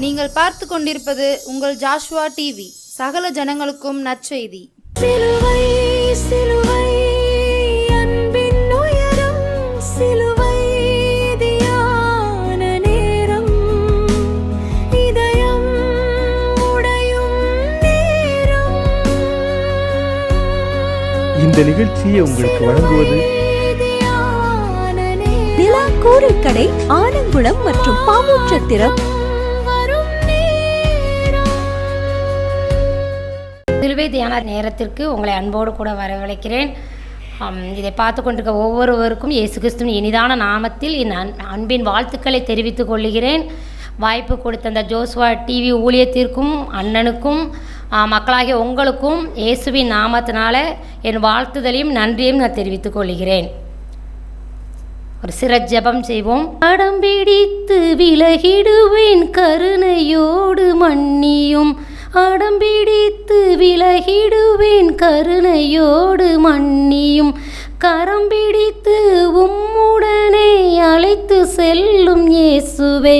நீங்கள் பார்த்து கொண்டிருப்பது உங்கள் ஜாஷுவா டிவி. சகல ஜனங்களுக்கும் நற்செய்தி. சிலுவை சிலுவை அன்பின் உயரம், சிலுவை தியான நேரம், இதயம் உடையும் நேரம். இந்த நிகழ்ச்சியை உங்களுக்கு வழங்குவது நிலா கோரைக்கடை, ஆலங்குளம் மற்றும் பாவூற்றத்திரம். சிலுவை தியான நேரத்திற்கு உங்களை அன்போடு கூட வரவழைக்கிறேன். இதை பார்த்து கொண்டிருக்க ஒவ்வொருவருக்கும் இயேசு கிறிஸ்துவின் இனிதான நாமத்தில் என் அன்பின் வாழ்த்துக்களை தெரிவித்துக் கொள்கிறேன். வாய்ப்பு கொடுத்த அந்த ஜோஸ்வா டிவி ஊழியத்திற்கும் அண்ணனுக்கும் மக்களாகிய உங்களுக்கும் இயேசுவின் நாமத்தினால என் வாழ்த்துதலையும் நன்றியையும் நான் தெரிவித்துக் கொள்கிறேன். ஒரு சிற ஜெபம் செய்வோம். அடம்பிடித்து விலகிடுவேன் கருணையோடு மன்னியும், அடம்பிடித்து விலகிடுவேன் கருணையோடு மன்னியும், கரம் பிடித்து உம்முடனே அழைத்து செல்லும் இயேசுவே,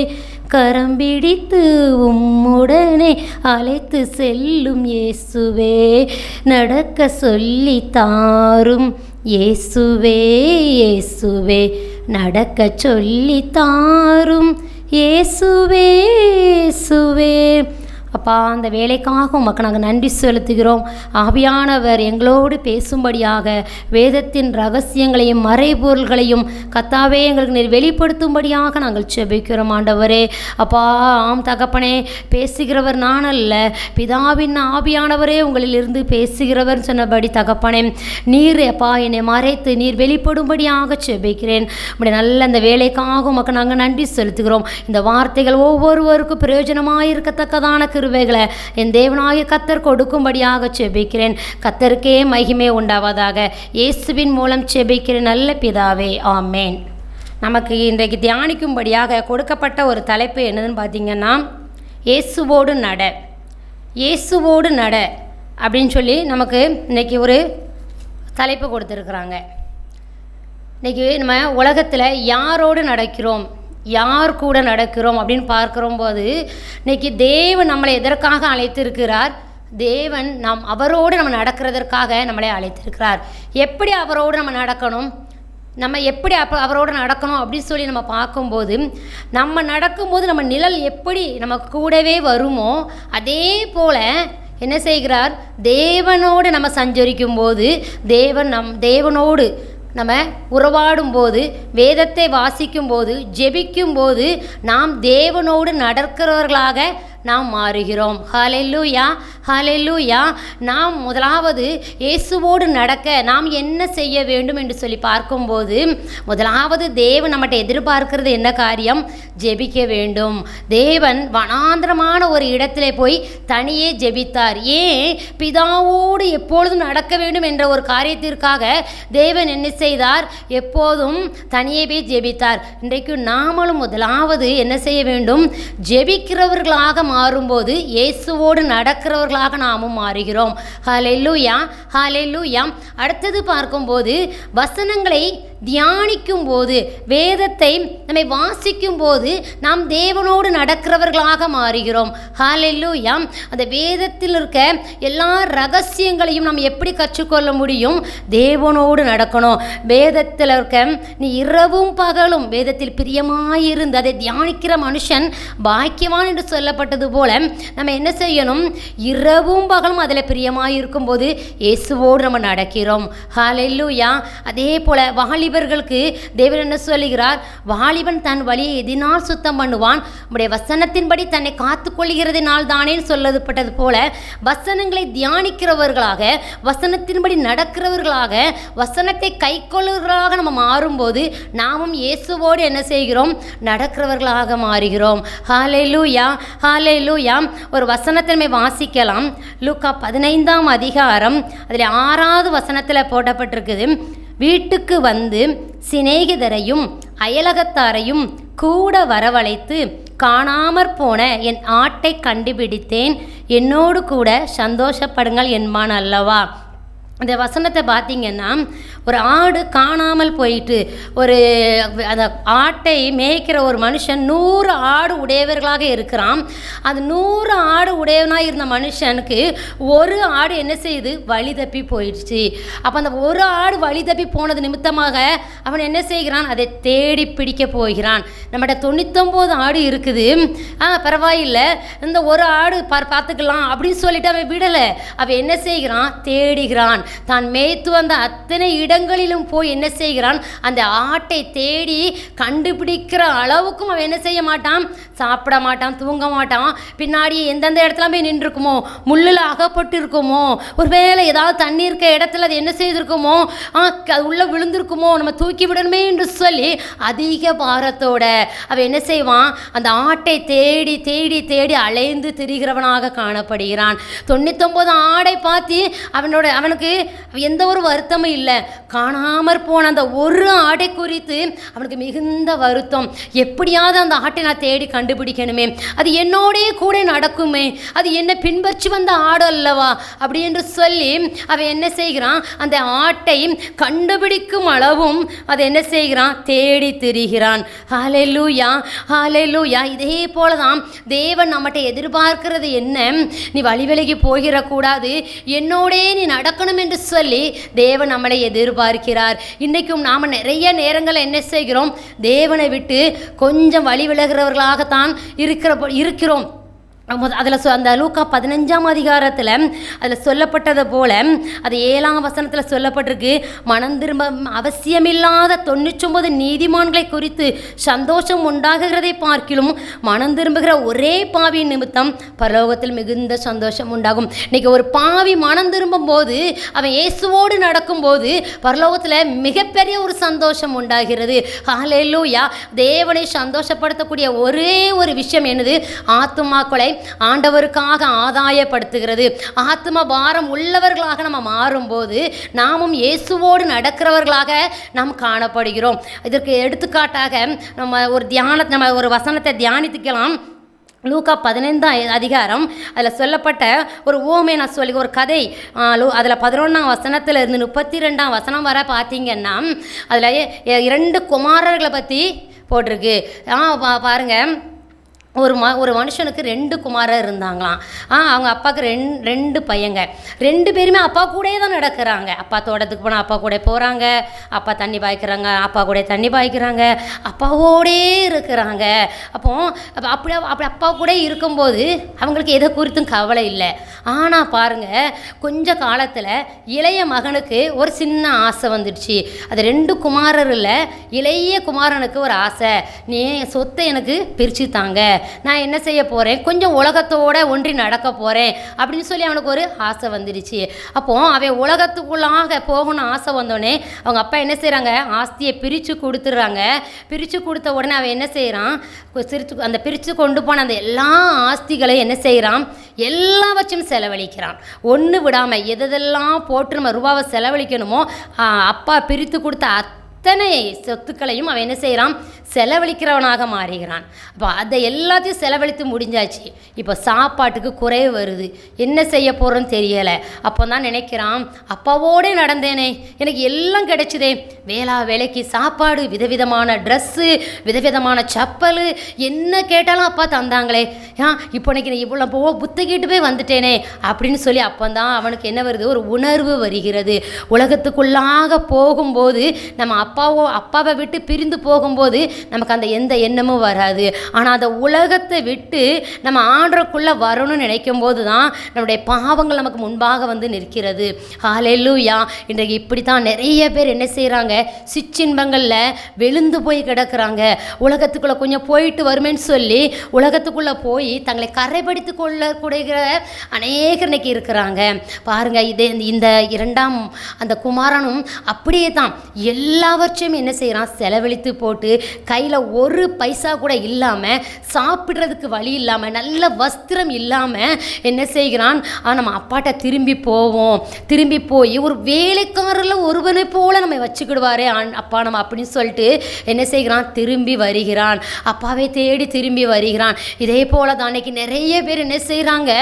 கரம் பிடித்து உம்முடனே அழைத்து செல்லும் இயேசுவே, நடக்க சொல்லி தாரும் இயேசுவே, இயேசுவே, நடக்க சொல்லி தாரும் இயேசுவே, இயேசுவே. அப்பா, அந்த வேலைக்காக உமக்கு நாங்கள் நன்றி செலுத்துகிறோம். ஆவியானவர் எங்களோடு பேசும்படியாக வேதத்தின் ரகசியங்களையும் மறைபொருள்களையும் கர்த்தாவே எங்களுக்கு நீர் வெளிப்படுத்தும்படியாக நாங்கள் செபிக்கிறோம் ஆண்டவரே. அப்பா, ஆம் தகப்பனே, பேசுகிறவர் நான் அல்ல, பிதாவின் ஆவியானவரே உங்களிலிருந்து பேசுகிறவர் சொன்னபடி தகப்பனே, நீர் அப்பா என்னை மறைத்து நீர் வெளிப்படும்படியாக செபிக்கிறேன். அப்படி நல்ல அந்த வேலைக்காக உமக்கு நாங்கள் நன்றி செலுத்துகிறோம். இந்த வார்த்தைகள் ஒவ்வொருவருக்கும் பிரயோஜனமாக இருக்கத்தக்கதான கிருபைகளை என் தேவனாகிய கர்த்தர் கொடுக்கும்படியாக செபிக்கிறேன். கர்த்தருக்கே மகிமை உண்டாவதாக. இயேசுவின் மூலம் செபிக்கிறேன் நல்ல பிதாவே, ஆமேன். நமக்கு இன்றைக்கு தியானிக்கும்படியாக கொடுக்கப்பட்ட ஒரு தலைப்பு என்னதுன்னு பார்த்தீங்கன்னா, இயேசுவோடு நட, இயேசுவோடு நட அப்படின்னு சொல்லி நமக்கு இன்றைக்கி ஒரு தலைப்பு கொடுத்துருக்குறாங்க. இன்றைக்கி நம்ம உலகத்தில் யாரோடு நடக்கிறோம், யார் கூட நடக்கிறோம் அப்படின்னு பார்க்குறோம் போது, இன்றைக்கி தேவன் நம்மளை எதற்காக அழைத்திருக்கிறார்? தேவன் அவரோடு நம்ம நடக்கிறதற்காக நம்மளை அழைத்திருக்கிறார். எப்படி அவரோடு நம்ம நடக்கணும், நம்ம எப்படி அவரோடு நடக்கணும் அப்படின்னு சொல்லி நம்ம பார்க்கும்போது, நம்ம நடக்கும்போது நம்ம நிழல் எப்படி நம்ம கூடவே வருமோ அதே போல் என்ன செய்கிறார், தேவனோடு நம்ம சஞ்சரிக்கும் போது, தேவனோடு நம்ம உறவாடும்போது, வேதத்தை வாசிக்கும்போது, ஜெபிக்கும்போது நாம் தேவனோடு நடக்கிறவர்களாக நாம் மாறுகிறோம். ஹல்லேலூயா, ஹல்லேலூயா. நாம் முதலாவது இயேசுவோடு நடக்க நாம் என்ன செய்ய வேண்டும் என்று சொல்லி பார்க்கும்போது, முதலாவது தேவன் நம்மகிட்ட எதிர்பார்க்கிறது என்ன காரியம்? ஜெபிக்க வேண்டும். தேவன் வனாந்திரமான ஒரு இடத்துல போய் தனியே ஜெபித்தார். ஏன்? பிதாவோடு எப்பொழுதும் நடக்க வேண்டும் என்ற ஒரு காரியத்திற்காக தேவன் என்ன செய்தார்? எப்போதும் தனியே போய் ஜெபித்தார். இன்றைக்கு நாமளும் முதலாவது என்ன செய்ய வேண்டும்? ஜெபிக்கிறவர்களாக மாறும்போது இயேசுவோடு நடக்கிறவர்களாக நாமும் மாறுகிறோம். ஹல்லேலூயா, ஹல்லேலூயா. அடுத்தது பார்க்கும்போது, வசனங்களை தியானிக்கும் போது, வேதத்தை நம்மை வாசிக்கும் போது நாம் தேவனோடு நடக்கிறவர்களாக மாறுகிறோம். ஹல்லேலூயா. அந்த வேதத்தில் இருக்க எல்லா ரகசியங்களையும் நாம் எப்படி கற்றுக்கொள்ள முடியும்? தேவனோடு நடக்கணும். வேதத்தில் இருக்க நீ இரவும் பகலும் வேதத்தில் பிரியமாயிருந்து அதை தியானிக்கிற மனுஷன் பாக்கியவான் என்று சொல்லப்பட்டது போல நம்ம என்ன செய்யணும்? இரவும் பகலும் அதில் பிரியமாயிருக்கும் போது இயேசுவோடு நம்ம நடக்கிறோம். ஹல்லேலூயா. அதே போல வாலிபர்களுக்கு தேவன் என்ன சொல்லுகிறார்? வாலிபன் தன் வழியை எதினால் சுத்தம் பண்ணுவான், உடைய வசனத்தின்படி தன்னை காத்து கொள்கிறதினால் தானே சொல்லப்பட்டது போல, வசனங்களை தியானிக்கிறவர்களாக, வசனத்தின்படி நடக்கிறவர்களாக, வசனத்தை கை கொள்ளுகிறவர்களாக நம்ம மாறும்போது நாமும் இயேசுவோடு என்ன செய்கிறோம்? நடக்கிறவர்களாக மாறுகிறோம். ஹல்லேலூயா, ஹல்லேலூயா. ஒரு வசனத்தை வாசிக்கலாம். லூக்கா 15ஆம் அதிகாரம் அதில் 6வது வசனத்தில் போடப்பட்டிருக்குது. வீட்டுக்கு வந்து சிநேகிதரையும் அயலகத்தாரையும் கூட வரவழைத்து, காணாமற் போன என் ஆட்டை கண்டுபிடித்தேன், என்னோடு கூட சந்தோஷப்படுங்கள் என்பான் அல்லவா. இந்த வசனத்தை பார்த்தீங்கன்னா, ஒரு ஆடு காணாமல் போயிட்டு அந்த ஆட்டை மேய்க்கிற ஒரு மனுஷன் 100 ஆடு உடையவர்களாக இருக்கிறான். அது 100 ஆடு உடையவனாக இருந்த மனுஷனுக்கு ஒரு ஆடு என்ன செய்யுது, வழி தப்பி போயிடுச்சு. அப்போ அந்த ஒரு ஆடு வழி தப்பி போனது நிமித்தமாக அவன் என்ன செய்கிறான், அதை தேடி பிடிக்க போகிறான். நம்மகிட்ட 99 ஆடு இருக்குது, பரவாயில்லை, இந்த ஒரு ஆடு பார்த்துக்கலாம் அப்படின்னு சொல்லிட்டு அவன் விடலை. அவன் என்ன செய்கிறான், தேடுகிறான். தான் மேய்த்து வந்த அத்தனை இடங்களிலும் போய் என்ன செய்கிறான், அந்த ஆட்டை தேடி கண்டுபிடிக்கிற அளவுக்கும் அவன் என்ன செய்ய மாட்டான், சாப்பிட மாட்டான், தூங்க மாட்டான். பின்னாடி எந்தெந்த இடத்துல போய் நின்றுருக்குமோ, முள்ளில் அகப்பட்டு இருக்குமோ, ஒருவேளை ஏதாவது தண்ணி இருக்க இடத்துல அது என்ன செய்திருக்குமோ, அது உள்ளே விழுந்திருக்குமோ, நம்ம தூக்கி விடணுமே என்று சொல்லி அதிக பாரத்தோட அவன் என்ன செய்வான், அந்த ஆட்டை தேடி தேடி தேடி அலைந்து திரிகிறவனாக காணப்படுகிறான். 99 ஆடை பார்த்து அவனுக்கு எந்த ஒரு வருத்தமும் இல்லை. காணாமற் போன அந்த ஒரு ஆடை குறித்து அவனுக்கு மிகுந்த வருத்தம். எப்படியாவது அந்த ஆட்டை நான் தேடி கண்டுபிடிக்கணுமே, அது என்னோடே கூட நடக்குமே, அது என்னை பின்பற்றி வந்த ஆடு அல்லவா அப்படி என்று சொல்லி அவன் என்ன செய்கிறான், அந்த ஆட்டை கண்டுபிடிக்கும் அளவும் அதை என்ன செய்கிறான், தேடி திரிகிறான். ஹல்லேலூயா, ஹல்லேலூயா. இதே போல தான் தேவன் நம்மகிட்ட எதிர்பார்க்கிறது என்ன, நீ வழி விலகி போகிடக்கூடாது, என்னோடே நீ நடக்கணும் என்று சொல்லி தேவன் நம்மளை எதிர்பார்க்கிறார். இன்றைக்கும் நாம் நிறைய நேரங்களில் என்ன செய்கிறோம், தேவனை விட்டு கொஞ்சம் வழி விலகிறவர்களாகத்தான் இருக்கிறோம். அதில் அந்த லூக்கா 15ஆம் அதிகாரத்தில் அதில் சொல்லப்பட்டதை போல அது 7ஆம் வசனத்தில் சொல்லப்பட்டிருக்கு, மனம் திரும்ப அவசியமில்லாத 99 நீதிமான்களை குறித்து சந்தோஷம் உண்டாகுகிறதை பார்க்கிலும் மனம் திரும்புகிற ஒரே பாவியின் நிமித்தம் பரலோகத்தில் மிகுந்த சந்தோஷம் உண்டாகும். இன்றைக்கி ஒரு பாவி மனம் திரும்பும் போது, அவன் இயேசுவோடு நடக்கும்போது பரலோகத்தில் மிகப்பெரிய ஒரு சந்தோஷம் உண்டாகிறது. ஹல்லேலூயா. தேவனை சந்தோஷப்படுத்தக்கூடிய ஒரே ஒரு விஷயம் என்னது, ஆத்துமாக்களை ஆண்டவருக்காக ஆதாயப்படுத்துகிறது. ஆத்ம பாரம் உள்ளவர்களாக நம்ம மாறும்போது நாமும் இயேசுவோடு நடக்கிறவர்களாக நாம் காணப்படுகிறோம். இதற்கு எடுத்துக்காட்டாக நம்ம ஒரு வசனத்தை தியானித்துக்கலாம். லூக்கா 15ஆம் அதிகாரம் அதில் சொல்லப்பட்ட ஒரு ஓமை நான் சொல்லி ஒரு கதை, அதில் 11ஆம் வசனத்தில் இருந்து 32ஆம் வசனம் வர பார்த்தீங்கன்னா அதில் 2 குமாரர்களை பற்றி போட்டிருக்கு. பாருங்கள், ஒரு மனுஷனுக்கு 2 குமாரர் இருந்தாங்களாம். அவங்க அப்பாவுக்கு 2 பையங்க. 2 பேருமே அப்பா கூடயே தான் நடக்கிறாங்க. அப்பா தோட்டத்துக்கு போனால் அப்பா கூட போகிறாங்க, அப்பா தண்ணி பாய்க்கிறாங்க, அப்பா கூட தண்ணி பாய்க்கிறாங்க, அப்பாவோடே இருக்கிறாங்க. அப்படி அப்பா கூட இருக்கும்போது அவங்களுக்கு எதை குறித்தும் கவலை இல்லை. ஆனால் பாருங்கள், கொஞ்ச காலத்தில் இளைய மகனுக்கு ஒரு சின்ன ஆசை வந்துடுச்சு. அது 2 குமாரரில் இளைய குமாரனுக்கு ஒரு ஆசை, நீ சொத்தை எனக்கு பிரித்து தாங்க, நான் என்ன செய்ய போகிறேன், கொஞ்சம் உலகத்தோடு ஒன்றி நடக்க போகிறேன் அப்படின்னு சொல்லி அவனுக்கு ஒரு ஆசை வந்துடுச்சு. அப்போது அவன் உலகத்துக்குள்ளாக போகணும்னு ஆசை வந்தோடனே அவங்க அப்பா என்ன செய்கிறாங்க, ஆஸ்தியை பிரித்து கொடுத்துட்றாங்க. பிரித்து கொடுத்த உடனே அவன் என்ன செய்கிறான், அந்த பிரித்து கொண்டு போன அந்த எல்லா ஆஸ்திகளையும் என்ன செய்கிறான், எல்லாவற்றையும் செலவழிக்கிறான். ஒன்று விடாமல் எதெல்லாம் போட்டு நம்ம ரூபாவை செலவழிக்கணுமோ அப்பா பிரித்து கொடுத்த அத்தனை சொத்துக்களையும் அவன் என்ன செய்கிறான், செலவழிக்கிறவனாக மாறுகிறான். அப்போ அதை எல்லாத்தையும் செலவழித்து முடிஞ்சாச்சு. இப்போ சாப்பாட்டுக்கு குறைவு வருது, என்ன செய்ய போகிறோன்னு தெரியலை. அப்போ தான் நினைக்கிறான், அப்பாவோடே நடந்தேனே, எனக்கு எல்லாம் கிடைச்சிதே, வேலைக்கு சாப்பாடு, விதவிதமான ட்ரெஸ்ஸு, விதவிதமான சப்பல், என்ன கேட்டாலும் அப்பா தந்தாங்களே, இப்போ இன்னைக்கு இவ்வளோ புத்தகிட்டு போய் வந்துட்டேனே அப்படின்னு சொல்லி அப்போ தான் அவனுக்கு என்ன வருது, ஒரு உணர்வு வருகிறது. உலகத்துக்குள்ளாக போகும்போது நம்ம அப்பாவை விட்டு பிரிந்து போகும்போது நமக்கு அந்த எந்த எண்ணமும் வராது. ஆனால் அந்த உலகத்தை விட்டு நம்ம ஆண்டவருக்குள்ளே வரணும்னு நினைக்கும் போது தான் நம்முடைய பாவங்கள் நமக்கு முன்பாக வந்து நிற்கிறது. ஹல்லேலூயா. இன்றைக்கு இப்படி தான் நிறைய பேர் என்ன செய்கிறாங்க, சிற்றின்பங்களில் விழுந்து போய் கிடக்கிறாங்க. உலகத்துக்குள்ளே கொஞ்சம் போயிட்டு வருமேன்னு சொல்லி உலகத்துக்குள்ளே போய் தங்களை கரைப்படுத்தி கொள்ளக்கூடிய அநேகர் இன்னைக்கு இருக்கிறாங்க. பாருங்கள், இந்த 2ஆம் அந்த குமாரனும் அப்படியே தான் எல்லாவற்றையும் எல்லாவற்றையும் என்ன செய்கிறான், செலவழித்து போட்டு கையில் ஒரு பைசா கூட இல்லாமல், சாப்பிட்றதுக்கு வழி இல்லாமல், நல்ல வஸ்திரம் இல்லாமல் என்ன செய்கிறான், நம்ம அப்பாட்ட திரும்பி போவோம், திரும்பி போய் ஒரு வேலைக்காரில் ஒருவனை போல் நம்ம வச்சுக்கிடுவாரே அப்பா நம்ம அப்படின்னு சொல்லிட்டு என்ன செய்கிறான், திரும்பி வருகிறான், அப்பாவை தேடி திரும்பி வருகிறான். இதே போல தான் அன்னைக்கு நிறைய பேர் என்ன செய்கிறாங்க,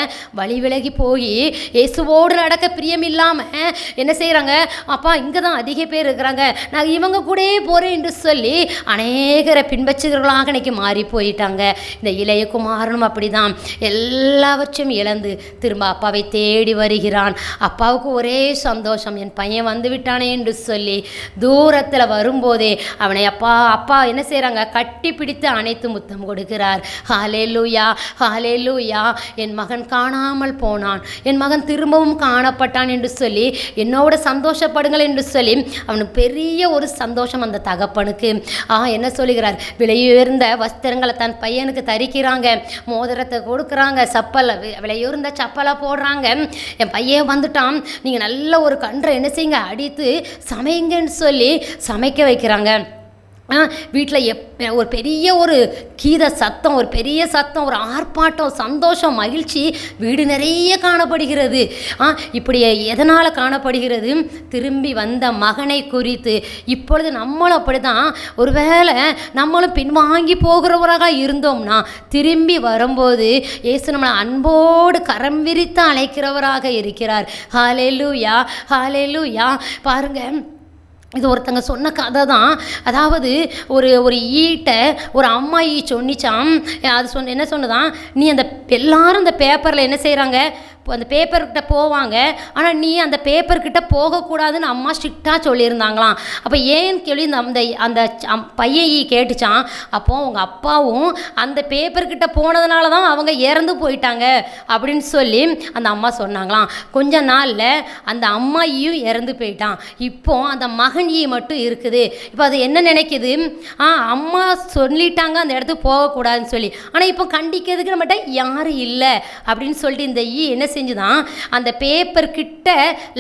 வழி விலகி போய் இயேசுவோடு நடக்க பிரியம் இல்லாமல் என்ன செய்கிறாங்க, அப்பா இங்கே தான் அதிக பேர் இருக்கிறாங்க, நான் இவங்க கூட போகிறேன் என்று சொல்லி அநேகரை பின்பற்றுகிறவர்களாக இன்னைக்கு மாறி போயிட்டாங்க. இந்த இளைய குமாரனும் அப்படி தான் எல்லாவற்றையும் இழந்து திரும்ப அப்பாவை தேடி வருகிறான். அப்பாவுக்கு ஒரே சந்தோஷம், என் பையன் வந்து விட்டானே என்று சொல்லி தூரத்தில் வரும்போதே அவனை அப்பா என்ன செய்கிறாங்க, கட்டி பிடித்து அணைத்து முத்தம் கொடுக்கிறார். ஹல்லேலூயா, ஹல்லேலூயா, என் மகன் காணாமல் போனான், என் மகன் திரும்பவும் காணப்பட்டான் என்று சொல்லி என்னோட சந்தோஷப்படுங்கள் என்று சொல்லி அவனுக்கு பெரிய ஒரு சந்தோஷம் அந்த தகப்பனுக்கு. என்ன சொல்லுகிறார், விலையுயர்ந்த வஸ்திரங்களை தன் பையனுக்கு தரிக்கிறாங்க, மோதிரத்தை கொடுக்குறாங்க, சப்பலை விலையுயர்ந்த சப்பலை போடுறாங்க. என் பையன் வந்துட்டான், நீங்கள் நல்ல ஒரு கன்றை என்ன செய்யுங்க, அடித்து சமைங்கன்னு சொல்லி சமைக்க வைக்கிறாங்க. வீட்டில் ஒரு பெரிய ஒரு கீத சத்தம், ஒரு பெரிய சத்தம், ஒரு ஆர்ப்பாட்டம், சந்தோஷம், மகிழ்ச்சி வீடு நிறைய காணப்படுகிறது. இப்படி எதனால் காணப்படுகிறது, திரும்பி வந்த மகனை குறித்து. இப்பொழுது நம்மளும் அப்படி தான், ஒருவேளை நம்மளும் பின்வாங்கி போகிறவராக இருந்தோம்னா திரும்பி வரும்போது இயேசு நம்மளை அன்போடு கரம் விரித்து அழைக்கிறவராக இருக்கிறார். ஹல்லேலூயா, ஹல்லேலூயா. பாருங்கள், இது ஒருத்தங்க சொன்ன கதை தான். அதாவது ஒரு ஈட்டை ஒரு அம்மா சொன்னிச்சான். அது என்ன சொன்னதான், நீ எல்லாரும் அந்த பேப்பரில் என்ன செய்கிறாங்க, அந்த பேப்பர்கிட்ட போவாங்க, ஆனால் நீ அந்த பேப்பர்கிட்ட போகக்கூடாதுன்னு அம்மா ஸ்ட்ரிக்டாக சொல்லியிருந்தாங்களாம். அப்போ ஏன்னு கேள்வி அந்த பையன் கேட்டுச்சான். அப்போது உங்கள் அப்பாவும் அந்த பேப்பர்கிட்ட போனதுனால தான் அவங்க இறந்து போயிட்டாங்க அப்படின்னு சொல்லி அந்த அம்மா சொன்னாங்களாம். கொஞ்ச நாளில் அந்த அம்மாயும் இறந்து போயிட்டான். இப்போ அந்த மகன் மட்டும் இருக்குது. இப்போ அது என்ன நினைக்குது, அம்மா சொல்லிட்டாங்க அந்த இடத்துக்கு போகக்கூடாதுன்னு சொல்லி, ஆனால் இப்போ கண்டிக்கிறதுக்கு நம்மகிட்ட யாரும் இல்லை அப்படின்னு சொல்லிட்டு இந்த என்ன செஞ்சுதான் அந்த பேப்பர் கிட்ட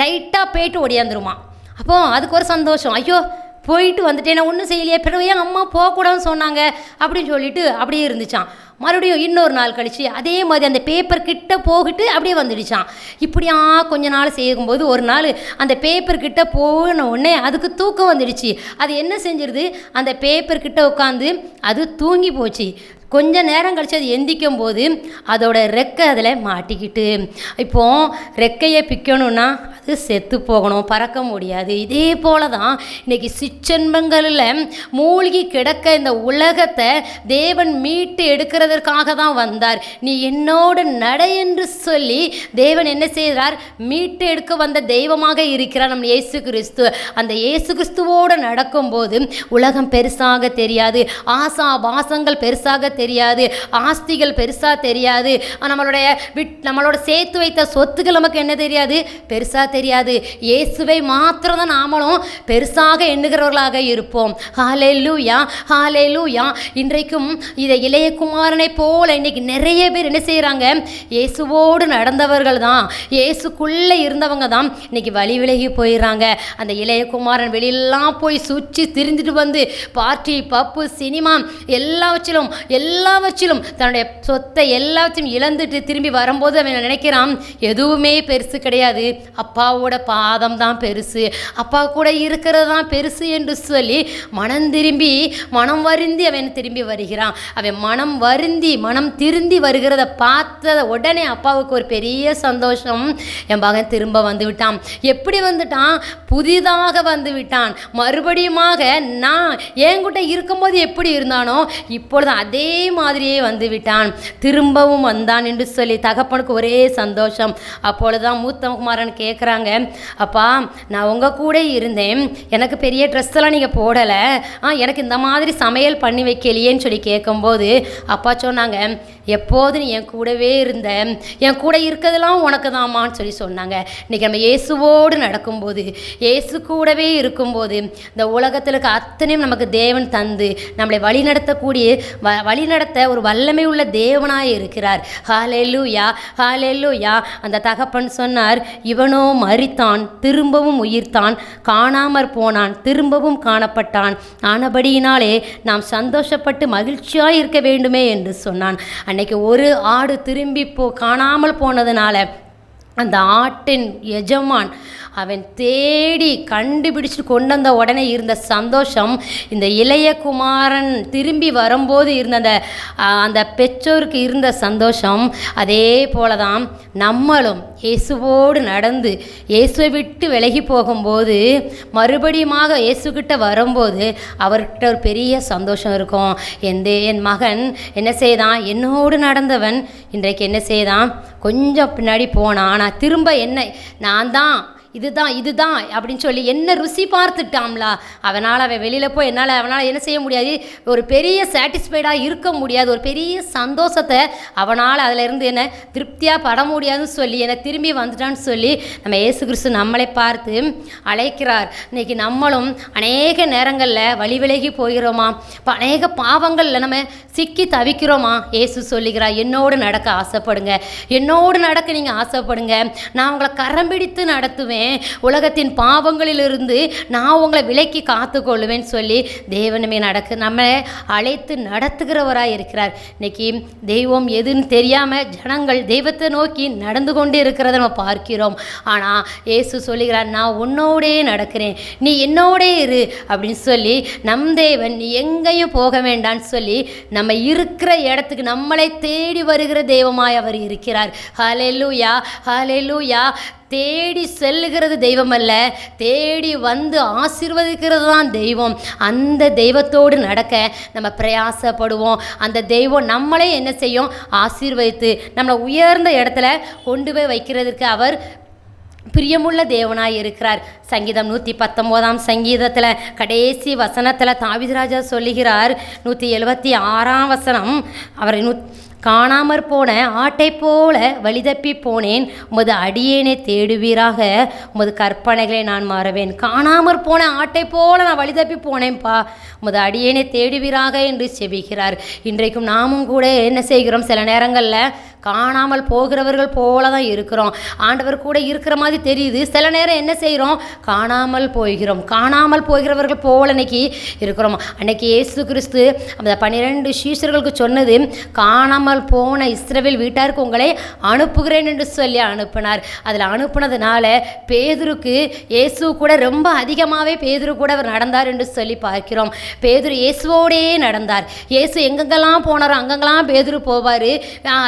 லைட்டாக போயிட்டு ஓடியாந்துருமா. அப்போ அதுக்கு ஒரு சந்தோஷம், ஐயோ போயிட்டு வந்துட்டேன், நான் ஒன்றும் செய்யலையே, பிறகு ஏன் அம்மா போகக்கூடாதுன்னு சொன்னாங்க அப்படின்னு சொல்லிட்டு அப்படியே இருந்துச்சான். மறுபடியும் இன்னொரு நாள் கழிச்சு அதே மாதிரி அந்த பேப்பர் கிட்ட போகிட்டு அப்படியே வந்துடுச்சான். இப்படியா கொஞ்ச நாள் செய்யும்போது ஒரு நாள் அந்த பேப்பர் கிட்ட போன உடனே அதுக்கு தூக்கம் வந்துடுச்சு. அது என்ன செஞ்சிருது, அந்த பேப்பர் கிட்ட உட்காந்து அது தூங்கி போச்சு. கொஞ்ச நேரம் கழிச்சு அது எந்திக்கும் போது அதோட ரெக்கை அதில் மாட்டிக்கிட்டு, இப்போது ரெக்கையை பிக்கணும்னா அது செத்து போகணும், பறக்க முடியாது. இதே போல தான் இன்றைக்கி சிற்றன்பங்களில் மூழ்கி கிடக்க இந்த உலகத்தை தேவன் மீட்டு எடுக்கிறதற்காக தான் வந்தார். நீ என்னோடு நட என்று சொல்லி தேவன் என்ன செய்கிறார், மீட்டு எடுக்க வந்த தெய்வமாக இருக்கிறார் நம்ம இயேசு கிறிஸ்து. அந்த இயேசு கிறிஸ்துவோடு நடக்கும்போது உலகம் பெருசாக தெரியாது, ஆசா பாசங்கள் பெருசாக தெரியாது, ஆஸ்திகள் பெருசாக தெரியாது, நம்மளோட சேர்த்து வைத்த சொத்துக்கள் நமக்கு என்ன தெரியாது, பெருசாக தெரியாது. இயேசுவை மாத்திரம் தான் நாமளும் பெருசாக எண்ணுகிறவர்களாக இருப்போம். ஹல்லேலூயா, ஹல்லேலூயா. இன்றைக்கும் இதை இளைய குமாரனை போல இன்னைக்கு நிறைய பேர் என்ன செய்கிறாங்க, இயேசுவோடு நடந்தவர்கள் தான், இயேசுக்குள்ளே இருந்தவங்க தான் இன்னைக்கு வழி விலகி போயிடுறாங்க. அந்த இளைய குமாரன் வெளியெல்லாம் போய் சுற்றி திரிந்துட்டு வந்து பார்ட்டி, பப்பு, சினிமா எல்லாவற்றிலும் தன்னுடைய சொத்தை எல்லாத்தையும் இழந்துட்டு திரும்பி வரும்போது அவன் நினைக்கிறான், எதுவுமே பெருசு கிடையாது, அப்பாவோட பாதம் தான் பெருசு, அப்பா கூட இருக்கிறது தான் பெருசு என்று சொல்லி மனம் வருந்தி அவன் திரும்பி வருகிறான். அவன் மனம் திருந்தி வருகிறத பார்த்த உடனே அப்பாவுக்கு ஒரு பெரிய சந்தோஷம், என் மகன் திரும்ப வந்து விட்டான். எப்படி வந்துட்டான், புதிதாக வந்து விட்டான். மறுபடியுமாக நான் என்கிட்ட இருக்கும்போது எப்படி இருந்தானோ இப்பொழுது அதே மாதிரியே வந்து விட்டான், திரும்பவும் வந்தான் என்று சொல்லி தகப்பனுக்கு ஒரே சந்தோஷம். அப்பொழுதுதான் மூத்த குமாரன் கேட்குறாங்க, அப்பா நான் உங்கள் கூட இருந்தேன், எனக்கு பெரிய ட்ரெஸ் எல்லாம் நீங்கள் போடலை, எனக்கு இந்த மாதிரி சமையல் பண்ணி வைக்கலையேன்னு சொல்லி கேட்கும்போது அப்பா சொன்னாங்க, எப்போது நீ என் கூடவே இருந்த, என் கூட இருக்கிறதெல்லாம் உனக்கு தான்மான்னு சொல்லி சொன்னாங்க. இன்றைக்கி நம்ம இயேசுவோடு நடக்கும்போது, இயேசு கூடவே இருக்கும்போது இந்த உலகத்தில் இருக்க அத்தனையும் நமக்கு தேவன் தந்து நம்மளை வழிநடத்த ஒரு வல்லமை உள்ள தேவனாய் இருக்கிறார். ஹல்லேலூயா, ஹல்லேலூயா. அந்த தகப்பன் சொன்னார், இவனோ மரித்தான், திரும்பவும் உயிர்த்தான், காணாமற் போனான், திரும்பவும் காணப்பட்டான், ஆனபடியினாலே நாம் சந்தோஷப்பட்டு மகிழ்ச்சியாக இருக்க வேண்டுமே என்று சொன்னான். அன்னைக்கு ஒரு ஆடு திரும்பி காணாமல் போனதுனால அந்த ஆட்டின் எஜமான் அவன் தேடி கண்டுபிடிச்சு கொண்டு வந்த உடனே இருந்த சந்தோஷம், இந்த இளைய குமாரன் திரும்பி வரும்போது இருந்த அந்த பெற்றோருக்கு இருந்த சந்தோஷம், அதே போல தான் நம்மளும் இயேசுவோடு நடந்து இயேசுவை விட்டு விலகி போகும்போது மறுபடியுமாக இயேசுக்கிட்ட வரும்போது அவர்கிட்ட ஒரு பெரிய சந்தோஷம் இருக்கும். என் மகன் என்ன செய்தான், என்னோடு நடந்தவன் இன்றைக்கு என்ன செய்தான், கொஞ்சம் பின்னாடி போனான், ஆனால் திரும்ப என்ன நான் தான் இதுதான் அப்படின்னு சொல்லி என்ன ருசி பார்த்துட்டாம்லா, அவனால் அவன் வெளியில் போய் அவனால் என்ன செய்ய முடியாது, ஒரு பெரிய சாட்டிஸ்ஃபைடாக இருக்க முடியாது, ஒரு பெரிய சந்தோஷத்தை அவனால் அதில் இருந்து என்ன திருப்தியாக பட முடியாதுன்னு சொல்லி என்னை திரும்பி வந்துட்டான்னு சொல்லி நம்ம இயேசு கிறிஸ்து நம்மளை பார்த்து அழைக்கிறார். இன்றைக்கி நம்மளும் அநேக நேரங்களில் வழி விலகி போகிறோமா, இப்போ அநேக பாவங்களில் நம்ம சிக்கி தவிக்கிறோமா. இயேசு சொல்லுகிறார், என்னோடு நடக்க ஆசைப்படுங்க, என்னோடு நடக்க நீங்கள் ஆசைப்படுங்க, நான் உங்களை கரம் பிடித்து நடத்துவேன், உலகத்தின் பாவங்களிலிருந்து நான் உங்களை விலக்கி காத்து கொள்ளுவேன்னு சொல்லி தேவனுமே நம்ம அழைத்து நடத்துகிறவராக இருக்கிறார். இன்னைக்கு தெய்வம் எதுன்னு தெரியாமல் ஜனங்கள் தெய்வத்தை நோக்கி நடந்து கொண்டு இருக்கிறத நம்ம பார்க்கிறோம். ஆனால் இயேசு சொல்லுகிறார், நான் உன்னோடே நடக்கிறேன், நீ என்னோடே இரு அப்படின்னு சொல்லி நம் தேவன் நீ எங்கேயும் போக வேண்டான்னு சொல்லி நம்ம இருக்கிற இடத்துக்கு நம்மளை தேடி வருகிற தெய்வமாய் அவர் இருக்கிறார். ஹல்லேலூயா, ஹல்லேலூயா. தேடி செல்லுகிறது தெய்வம் அல்ல, தேடி வந்து ஆசீர்வதிக்கிறது தான் தெய்வம். அந்த தெய்வத்தோடு நடக்க நம்ம பிரயாசப்படுவோம். அந்த தெய்வம் நம்மளே என்ன செய்யும், ஆசீர்வதித்து நம்மளை உயர்ந்த இடத்துல கொண்டு போய் வைக்கிறதுக்கு அவர் பிரியமுள்ள தேவனாய் இருக்கிறார். சங்கீதம் 119 சங்கீதத்தில் கடைசி வசனத்தில் தாவீது ராஜா சொல்லுகிறார், 176 வசனம், அவர் காணாமற் போன ஆட்டை போல வழிதப்பி போனேன், உமது அடியேனை தேடுவீராக, உமது கற்பனைகளை நான் மாறுவேன். காணாமற் போன ஆட்டை போல நான் வழிதப்பி போனேன்ப்பா, உமது அடியேனை தேடுவீராக என்று செபிக்கிறார். இன்றைக்கும் நாமும் கூட என்ன செய்கிறோம், சில நேரங்களில் காணாமல் போகிறவர்கள் போல தான் இருக்கிறோம். ஆண்டவர் கூட இருக்கிற மாதிரி தெரியுது, சில நேரம் என்ன செய்கிறோம், காணாமல் போகிறவர்கள் போல இன்னைக்கு இருக்கிறோம். அன்னைக்கு இயேசு கிறிஸ்து அந்த 12 சீஷர்களுக்கு சொன்னது, காணாமல் போன இஸ்ரவேல் வீட்டாருக்கு உங்களை அனுப்புகிறேன் என்று சொல்லி அனுப்பினார். அதில் அனுப்புனதுனால பேதுருக்கு இயேசு கூட ரொம்ப அதிகமாகவே பேதுரு கூட அவர் நடந்தார் என்று சொல்லி பார்க்கிறோம். பேதுரு இயேசுவோடே நடந்தார். இயேசு எங்கெங்கெல்லாம் போனாரோ அங்கெங்கெல்லாம் பேதுரு போவார்.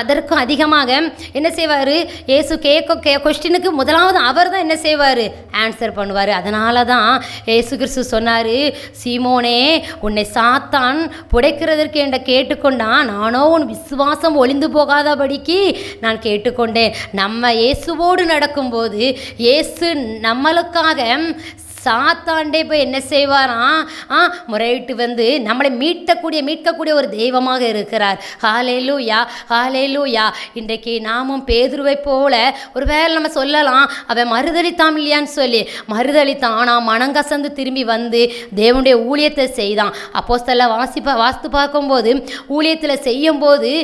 அதற்கும் அதிகமாக என்ன செய்வார், இயேசு கொஸ்டினுக்கு முதலாவது அவர் தான் என்ன செய்வார், ஆன்சர் பண்ணுவார். அதனால தான் இயேசு கிறிஸ்து சொன்னார், சீமோனே உன்னை சாத்தான் புடைக்கிறதற்கு என்ற கேட்டுக்கொண்டான், நானோ உன் விசுவாசம் ஒளிந்து போகாதபடிக்கு நான் கேட்டுக்கொண்டேன். நம்ம இயேசுவோடு நடக்கும்போது இயேசு நம்மளுக்காக சாத்தாண்டே போய் என்ன செய்வாராம், முறையிட்டு வந்து நம்மளை மீட்கக்கூடிய ஒரு தெய்வமாக இருக்கிறார். ஹல்லேலூயா, ஹல்லேலூயா. இன்றைக்கு நாமும் பேதுருவை போல ஒரு வேளை நம்ம சொல்லலாம், அவன் மறுதளித்தான் இல்லையான்னு சொல்லி, மறுதளித்தான், ஆனால் மனங்கசந்து திரும்பி வந்து தேவனுடைய ஊழியத்தை செய்தான். அப்போஸ்தலர் வாசித்து பார்க்கும்போது ஊழியத்தில் செய்யும்போது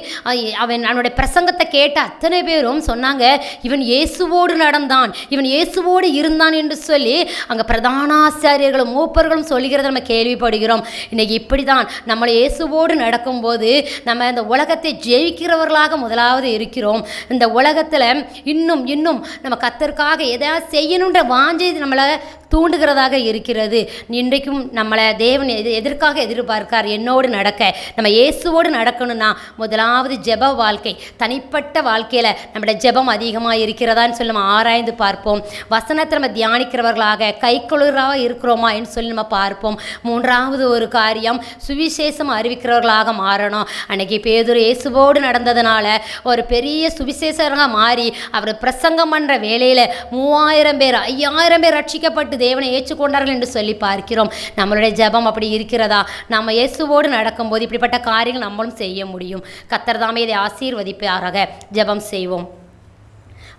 அவனுடைய பிரசங்கத்தை கேட்ட அத்தனை பேரும் சொன்னாங்க, இவன் இயேசுவோடு நடந்தான், இவன் இயேசுவோடு இருந்தான் என்று சொல்லி அங்கே ஆசாரியர்களும் மூப்பர்களும் சொல்லுகிறத நம்ம கேள்விப்படுகிறோம். இன்னைக்கு இப்படி தான் நம்மளை இயேசுவோடு நடக்கும்போது நம்ம இந்த உலகத்தை ஜெயிக்கிறவர்களாக முதலாவது இருக்கிறோம். இந்த உலகத்தில் இன்னும் நம்ம கர்த்தருக்காக எதாவது செய்யணுன்ற வாஞ்சை நம்மளை தூண்டுகிறதாக இருக்கிறது. இன்றைக்கும் நம்மளை தேவன் எதற்காக எதிர்பார்க்கார், என்னோடு நடக்க, நம்ம இயேசுவோடு நடக்கணும்னா முதலாவது ஜெப வாழ்க்கை, தனிப்பட்ட வாழ்க்கையில் நம்மளோட ஜெபம் அதிகமாக இருக்கிறதான்னு சொல்லி நம்ம ஆராய்ந்து பார்ப்போம். வசனத்தை நம்ம தியானிக்கிறவர்களாக, கை கொள்கிறவா இருக்கிறோமா என்று சொல்லி நம்ம பார்ப்போம். மூன்றாவது ஒரு காரியம், சுவிசேஷம் அறிவிக்கிறவர்களாக மாறணும். அன்னைக்கு பேதுரு இயேசுவோடு நடந்ததுனால ஒரு பெரிய சுவிசேஷராக மாறி அவர் பிரசங்கம் பண்ணுற வேளையில் 3000 பேர் 5000 பேர் ரட்சிக்கப்பட்டு தேவனை ஏற்றுக்கொண்டார்கள் என்று சொல்லி பார்க்கிறோம். நம்மளுடைய ஜெபம் அப்படி இருக்கிறதா? நம்ம இயேசுவோடு நடக்கும்போது இப்படிப்பட்ட காரியங்கள் நம்மளும் செய்ய முடியும். கர்த்தர் தாமே இதை ஆசீர்வதிப்பாராக. ஜெபம் செய்வோம்.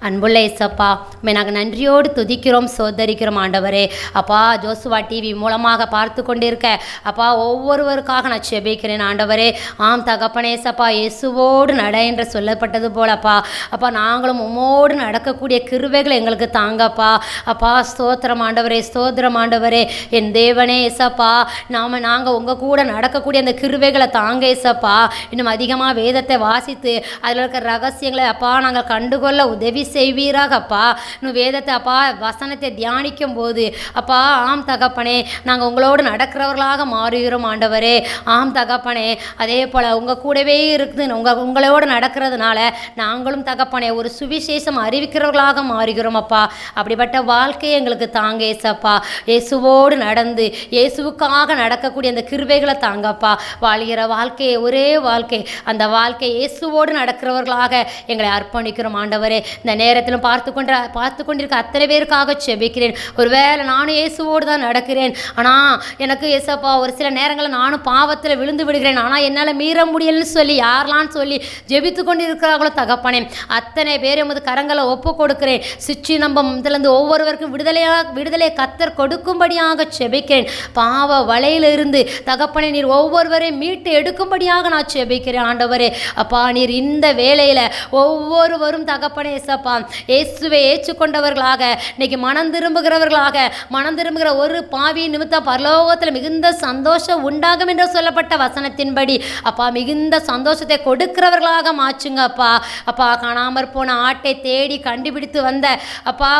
அன்புள்ள ஏசப்பா, நாங்கள் நன்றியோடு துதிக்கிறோம், சோதரிக்கிறோம் ஆண்டவரே. அப்பா, ஜோசுவா டிவி மூலமாக பார்த்து கொண்டிருக்க அப்பா ஒவ்வொருவருக்காக நான் செபிக்கிறேன் ஆண்டவரே. ஆம் தகப்பனே ஏசப்பா, இயேசுவோடு நட என்று சொல்லப்பட்டது போலப்பா அப்பா நாங்களும் உம்மோடு நடக்கக்கூடிய கிருபைகளை எங்களுக்கு தாங்கப்பா. அப்பா ஸ்தோத்திரம் ஆண்டவரே, ஸ்தோத்திரம் ஆண்டவரே. என் தேவனே ஏசப்பா, நாங்கள் உங்கள் கூட நடக்கக்கூடிய அந்த கிருபைகளை தாங்க ஏசப்பா. இன்னும் அதிகமாக வேதத்தை வாசித்து அதில் இருக்கிற ரகசியங்களை அப்பா நாங்கள் கண்டுகொள்ள உதவி செய்வீராக அப்பா. இன்னும் வேதத்தை அப்பா வசனத்தை தியானிக்கும் போது அப்பா ஆம் தகப்பனே நாங்கள் உங்களோடு நடக்கிறவர்களாக மாறுகிறோம் ஆண்டவரே. ஆம் தகப்பனே, அதே போல் உங்கள் கூடவே இருக்குது உங்களோடு நடக்கிறதுனால நாங்களும் தகப்பனே ஒரு சுவிசேஷம் அறிவிக்கிறவர்களாக மாறுகிறோம் அப்பா. அப்படிப்பட்ட வாழ்க்கையை எங்களுக்கு தாங்க ஏசப்பா. இயேசுவோடு நடந்து இயேசுவுக்காக நடக்கக்கூடிய அந்த கிருபைகளை தாங்கப்பா. வாழ்கிற வாழ்க்கையை ஒரே வாழ்க்கை, அந்த வாழ்க்கை இயேசுவோடு நடக்கிறவர்களாக எங்களை அர்ப்பணிக்கிறோம் ஆண்டவரே. இந்த நேரத்திலும் பார்த்து கொண்டிருக்க அத்தனை பேருக்காக செபிக்கிறேன். ஒருவேளை நானும் இயேசுவோடு தான் நடக்கிறேன், ஆனால் எனக்கு ஏசப்பா ஒரு சில நேரங்களில் நானும் பாவத்தில் விழுந்து விடுகிறேன், ஆனால் என்னால் மீற முடியலன்னு சொல்லி யாரெல்லாம் சொல்லி ஜெபித்து கொண்டு இருக்கிறார்களோ தகப்பனே, அத்தனை பேர் எமது கரங்களை ஒப்பு கொடுக்கிறேன். சுற்றி நம்ம இதிலிருந்து ஒவ்வொருவருக்கும் விடுதலையை கர்த்தர் கொடுக்கும்படியாக செபிக்கிறேன். பாவ வலையிலிருந்து தகப்பனே நீர் ஒவ்வொருவரையும் மீட்டு எடுக்கும்படியாக நான் செபிக்கிறேன் ஆண்டவரே. அப்பா நீர் இந்த வேளையில் ஒவ்வொருவரும் தகப்பனே ஏசப்பா இயேசுவை ஏற்றுக்கொண்டவர்களாக இன்னைக்கு மனம் திரும்புகிற ஒரு பாவி நிமித்தம் பரலோகத்தில் மிகுந்த சந்தோஷம் உண்டாகும் என்று சொல்லப்பட்ட வசனத்தின்படி அப்பா மிகுந்த சந்தோஷத்தை கொடுக்கிறவர்களாக மாற்றுங்க அப்பா. அப்பா காணாமற் போன ஆட்டை தேடி கண்டுபிடித்து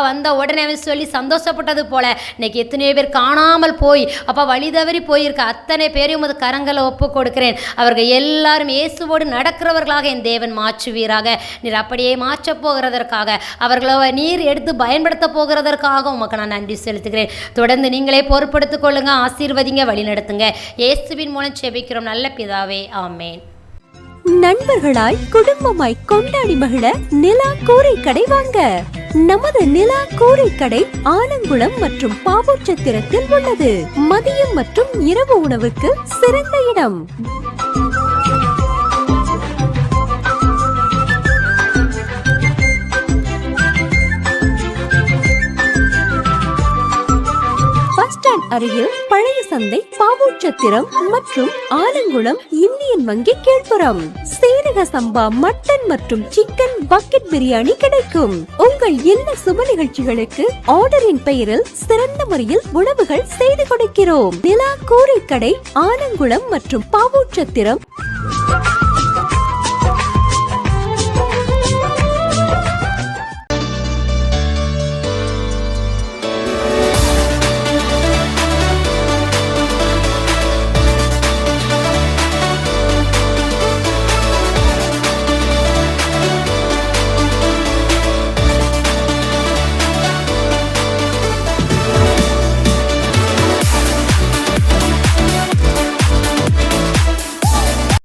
வந்த உடனே சொல்லி சந்தோஷப்பட்டது போல இன்னைக்கு எத்தனையோ பேர் காணாமல் போய் அப்பா வழி தவறி போயிருக்க அத்தனை பேரையும் உமது கரங்களை ஒப்பு கொடுக்கிறேன். அவர்கள் எல்லாரும் இயேசுவோடு நடக்கிறவர்களாக என் தேவன் மாற்றுவீராக. நீர் அப்படியே மாற்றப் போகிறதற்காக அவர்களை நீர் எடுத்து பயன்படுத்த போகிறதற்காக உமக்கு நான் நன்றி செலுத்துகிறேன். தொடர்ந்து நீங்களே பொறுப்படுத்திக் கொள்ளுங்க, ஆசீர்வதிங்க, வழி நடத்துங்க. இயேசுவின் மூலம் செபிக்கிறோம் நல்ல பிதாவே, ஆமேன். நண்பர்களாய் குடும்பமாய் கொண்டாடி மகிழ நிலா கூரை கடை வாங்க. நமது நிலா கூரை கடை ஆலங்குளம் மற்றும் பாவூர்சத்திரத்தில் உள்ளது. மதியம் மற்றும் இரவு உணவுக்கு சிறந்த இடம். அருகில் பழைய சந்தை, பாவூர்சத்திரம் மற்றும் ஆலங்குளம் இந்தியன் வங்கி கீழ்ப்புறம். சீரக சம்பா மட்டன் மற்றும் சிக்கன் பக்கெட் பிரியாணி கிடைக்கும். உங்கள் எல்லா சுப நிகழ்ச்சிகளுக்கு ஆர்டரின் பெயரில் சிறந்த முறையில் உணவுகள் செய்து கொடுக்கிறோம். நிலா கூரை கடை ஆலங்குளம் மற்றும் பாவூர்சத்திரம்.